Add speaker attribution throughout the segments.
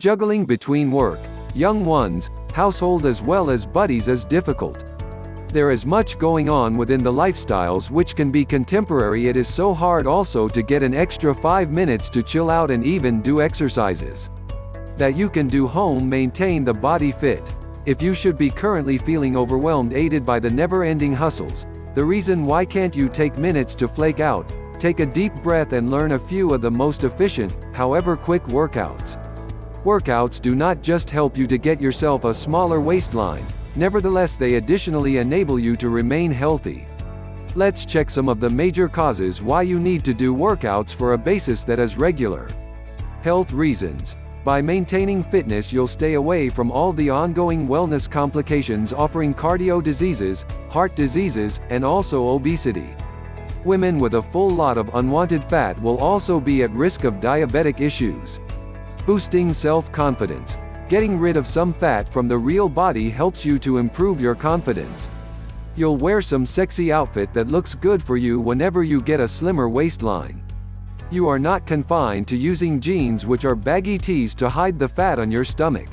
Speaker 1: Juggling between work, young ones, household as well as buddies is difficult. There is much going on within the lifestyles which can be contemporary. It is so hard also to get an extra 5 minutes to chill out and even do exercises that you can do home. Maintain the body fit. If you should be currently feeling overwhelmed, aided by the never-ending hustles, the reason why can't you take minutes to flake out, take a deep breath and learn a few of the most efficient, however quick workouts. Workouts do not just help you to get yourself a smaller waistline, nevertheless they additionally enable you to remain healthy. Let's check some of the major causes why you need to do workouts for a basis that is regular. Health reasons. By maintaining fitness you'll stay away from all the ongoing wellness complications, offering cardio diseases, heart diseases, and also obesity. Women with a full lot of unwanted fat will also be at risk of diabetic issues. Boosting self-confidence. Getting rid of some fat from the real body helps you to improve your confidence. You'll wear some sexy outfit that looks good for you whenever you get a slimmer waistline. You are not confined to using jeans which are baggy tees to hide the fat on your stomach.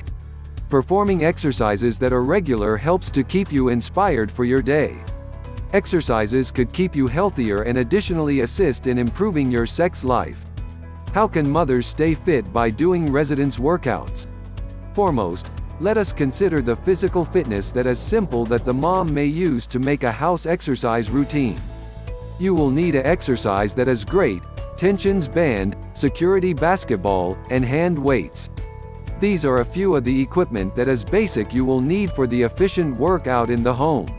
Speaker 1: Performing exercises that are regular helps to keep you inspired for your day. Exercises could keep you healthier and additionally assist in improving your sex life. How can mothers stay fit by doing residence workouts? Foremost, let us consider the physical fitness that is simple that the mom may use to make a house exercise routine. You will need an exercise that is great: tensions band, security basketball, and hand weights. These are a few of the equipment that is basic you will need for the efficient workout in the home.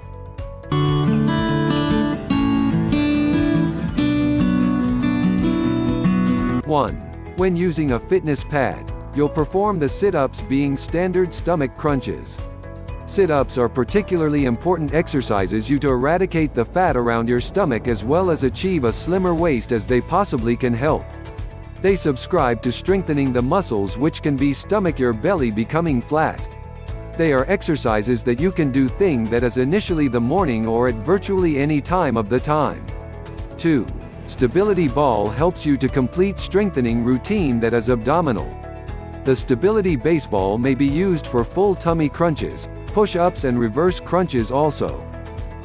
Speaker 1: When using a fitness pad, you'll perform the sit-ups, being standard stomach crunches. Sit-ups are particularly important exercises to eradicate the fat around your stomach as well as achieve a slimmer waist as they possibly can help. They subscribe to strengthening the muscles which can be stomach your belly becoming flat. They are exercises that you can do thing that is initially the morning or at virtually any time of the time. 2. Stability ball helps you to complete strengthening routine that is abdominal. The stability baseball may be used for full tummy crunches, push-ups and reverse crunches also.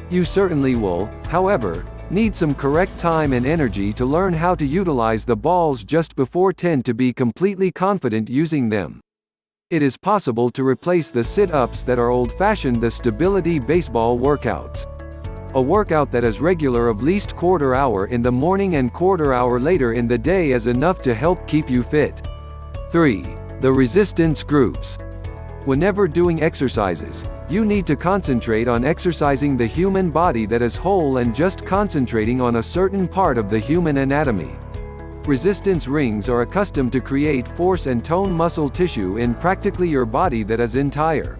Speaker 1: You certainly will, however, need some correct time and energy to learn how to utilize the balls just before 10 to be completely confident using them. It is possible to replace the sit-ups that are old-fashioned the stability baseball workouts. A workout that is regular of least quarter hour in the morning and quarter hour later in the day is enough to help keep you fit. 3. The resistance groups. Whenever doing exercises, you need to concentrate on exercising the human body that is whole and just concentrating on a certain part of the human anatomy. Resistance rings are accustomed to create force and tone muscle tissue in practically your body that is entire.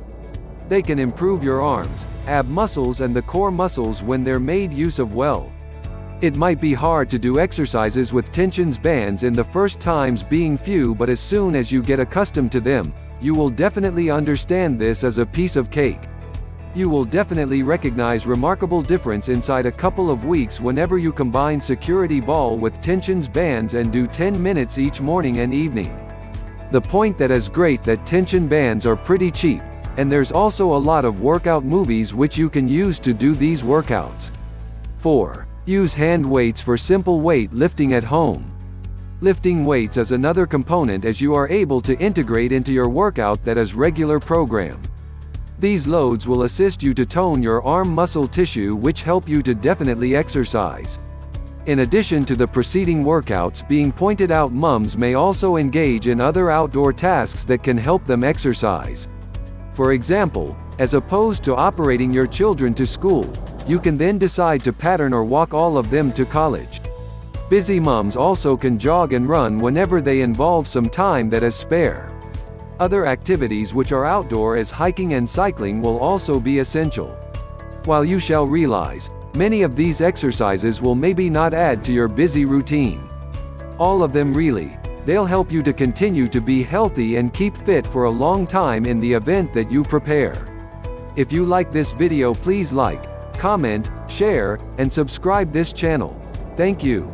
Speaker 1: They can improve your arms, ab muscles and the core muscles when they're made use of well. It might be hard to do exercises with tensions bands in the first times being few, but as soon as you get accustomed to them, you will definitely understand this as a piece of cake. You will definitely recognize remarkable difference inside a couple of weeks whenever you combine security ball with tensions bands and do 10 minutes each morning and evening. The point that is great that tension bands are pretty cheap, and there's also a lot of workout movies which you can use to do these workouts. 4. Use hand weights for simple weight lifting at home. Lifting weights is another component as you are able to integrate into your workout that is regular program. These loads will assist you to tone your arm muscle tissue which help you to definitely exercise. In addition to the preceding workouts being pointed out, moms may also engage in other outdoor tasks that can help them exercise. For example, as opposed to operating your children to school, you can then decide to pattern or walk all of them to college. Busy moms also can jog and run whenever they involve some time that is spare. Other activities which are outdoor as hiking and cycling will also be essential. While you shall realize, many of these exercises will maybe not add to your busy routine. All of them really, they'll help you to continue to be healthy and keep fit for a long time in the event that you prepare. If you like this video, please like, comment, share, and subscribe this channel. Thank you.